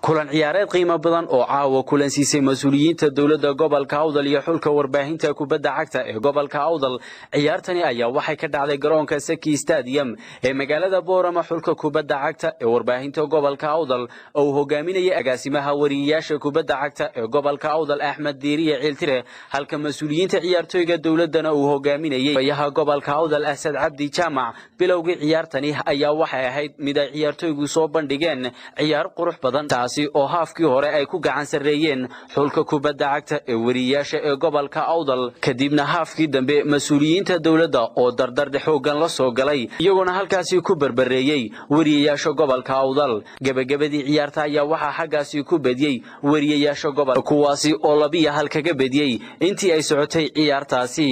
kulan ciyaareed qiimo badan oo caawa kulan siisay mas'uuliyiinta dawladda gobolka Awdal iyo xulka warbaahinta kubadda cagta ee gobolka Awdal ciyaartani ayaa waxay ka dhacday garoonka Saki Stadium ee magaalada Boorama xulka kubadda cagta ee warbaahinta gobolka Awdal oo hogaaminaya agaasimaha wariyaasha kubadda cagta ee gobolka Awdal Axmed Diiriye Ciltire halka mas'uuliyiinta ciyaartoyga dawladana uu hogaaminayay ayaha gobolka Awdal Asad Cabdi Jaamac bilowgii ciyaartani ayaa waxay ahayd mid ay ciyaartoygu soo bandhigeen ciyaar qurux badan oo haafkii hore ay ku gacan sareeyeen xulka kubadda cagta ee wariyaasha ee gobolka Awdal kadibna haafkii dambe mas'uuliyiinta dawladda oo dardar xoogan la soo galay iyaguna halkaasi ku barbareeyay wariyaasha gobolka Awdal gabagabadii ciyaarta ayaa waxa xagaasi ku badiyay wariyaasha gobolka kuwaasi oo labiya hal kaga badiyay intii ay socotay ciyaartaasi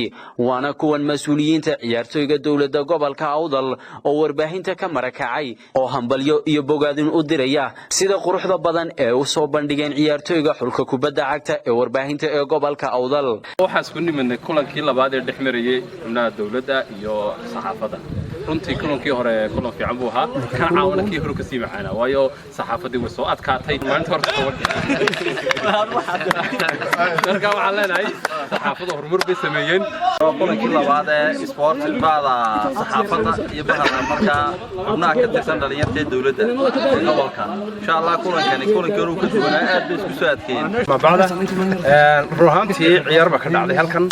waana kuwan mas'uuliyiinta ciyaartoyga dawladda gobolka Awdal oo warbaahinta ka marakacay oo hambalyo iyo bogaadin u diraya sida quruxda badan ee u soo bandhigeen ciyaartoyga xulka kubadda cagta ee warbaahinta ee gobolka Awdal waxa isku nimanay kulankii labaad ee dhexmarayay xubnaha dawladda iyo saxaafadda runtii kulankii hore kulan fiican buu ahaa kan caawinakii hore ka sii macaana waayo saxaafadii way soo adkaatay maanta horta marka waxaan leenahay saxaafadda horumar bay sameeyeen kulankii labaad ee sport baada saxaafadda iyo bahada marka xubnaha ka tirsan dhalinyarada dawladda gobolka insha Allah kulankii hore uu ka duwanaa aad bay isku soo adkeeyeen ma bacda ruuxantii ciyaar ba ka dhacday halkan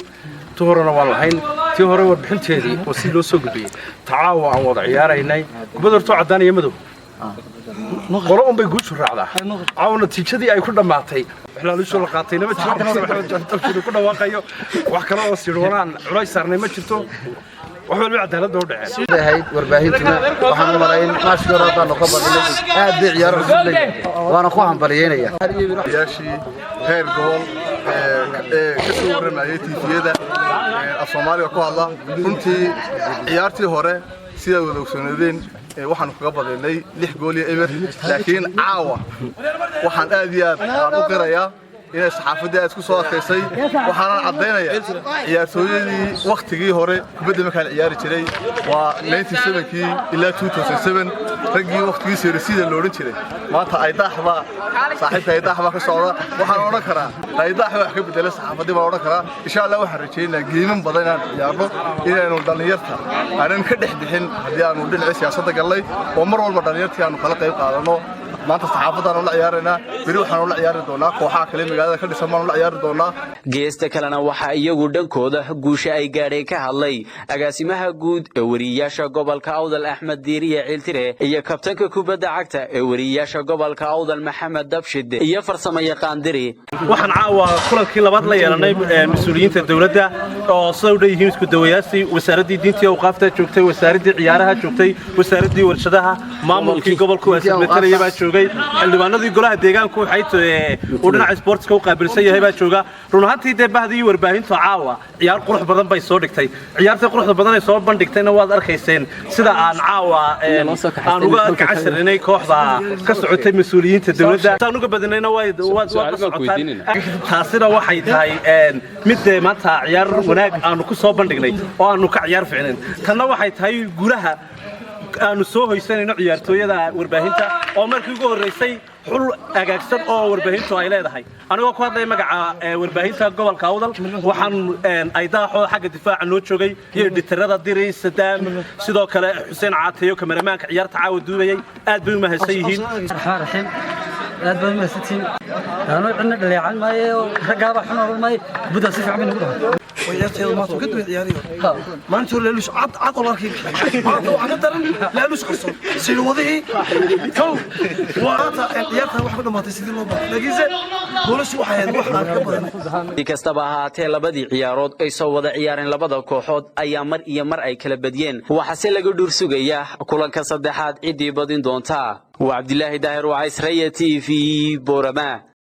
toorana waa lahayn tii hore warbixinteedii oo si loo soo gudbiyay tacaawo aan wada ciyaaraynay kubadda horta cadaan iyo madow qolo un bay guushu raacdaa caawa natiijadii ay ku dhamaatay waxlaalisho la qaatayna ma jirto ku dhawaaqayo wax kale oo siirwanaan culays saarnay ma jirto waxba la cadaalad oo dhacay sidahayd warbaahintuna waxaan marayn maashi hore baan ka badinay aad bay ciyaar cusub leeyahay waana ku hambalyeynaya yaashii heer gobol ka soo waramayay tiifiyada Soomaaliya ku hadla runtii ciyaartii hore sida wada ogsoonadeen waxaan kaga badinay 6 gool iyo eber laakiin caawa waxaan aad iyo aad u qirayaa inay saxaafadda isku soo adkaysay waxaan cadeynayaa ciyaartooyadii waqtigii hore kubadda markaa ciyaari jiray waa 97kii ilaa 2007 ragii waqtigii seerisiida loo oran jiray maanta ay daahba saaxiibka ay daahba ka socda waxaan oran karaa ay daahba wax ka bedelay saxaafadda baan oran karaa insha Allah waxaan rajaynayaa geemin badan inaan ciyaarno inaynu dhalinyarta aanan ka dhexbixin hadii aanu dhinaca siyaasadda galnay oo mar walba dhalinyarta aanu kala qayb qaadano maanta saxaafadana la ciyaarayna bari waxaan la ciyaari doonaa kooxaha kale magaalada ka dhisan la ciyaari doonaa geesta kalena waxa iyagu dhankooda guusha ay gaadhay ka hadlay agaasimaha guud ee wariyaasha gobolka Awdal Axmed Diiriye Ciltire iyo kabtanka kubadda cagta ee wariyaasha gobolka Awdal Maxamed Dabshid iyo farsamayaqaan Diri waxaan caawa kulankii labaad la yeelanay mas'uuliyiinta dawladda oo soo dhayihiin isku dawayaasii wasaaradda diinta iyo awqaafta joogtay wasaaradda ciyaaraha joogtay wasaaradda warshadaha maamulkii gobolka wasaaradda baa joogay xildhibaanadii golaha deegaanku waxay u dhinaca sportska u qaabilsan yahay baa jooga run ahaantii deebahdii warbaahinta caawa ciyaar qurux badan bay soo dhigtay ciyaarta quruxda badan ay soo bandhigtayna waad arkayseen sida aan caawa aan uga gacansarinay kooxda ka socotay mas'uuliyiinta dawladda aan uga badinayna waad taasina waxay tahay mid maanta ciyaar wanaag aanu ku soo bandhignay oo aanu ka ciyaar fiicneen tanna waxay tahay guulaha aanu soo hoysanayno ciyaartooyada warbaahinta oo markii ugu horeysay xul agaagsan oo warbaahintu ay leedahay anigoo ku hadlay magaca warbaahinta gobolka Awdal waxaan ay daaxo xagga difaaca noo joogay iyo dhitirada Diri Sadam sidoo kale Xuseen Caatayo kameramaanka ciyaarta caawa duubayay aad bay u mahadsan yihiin aad bay u mahadsantiin aanu cidna dhaleecan maayo ragaaba xun ma buda si fiican ugu dhahay ويرتيل ما تقدر يعياريو ما انتو لالوش عقل اركي عقدر لالوش قصو سيل وضعي كو واتا عيارتها wax ku dhamaatay sidii loo baahnaa lagiise boolisu waxay wax ka badan kastaba ahaatee labadii ciyaarood ay soo wada ciyaareen labada kooxood ayaa mar iyo mar ay kala badiyeen waxaase laga dhuur sugayaa kulanka saddexaad cidii badin doonta waa Cabdilaahi Daahir waa Israa'iil TV Boorama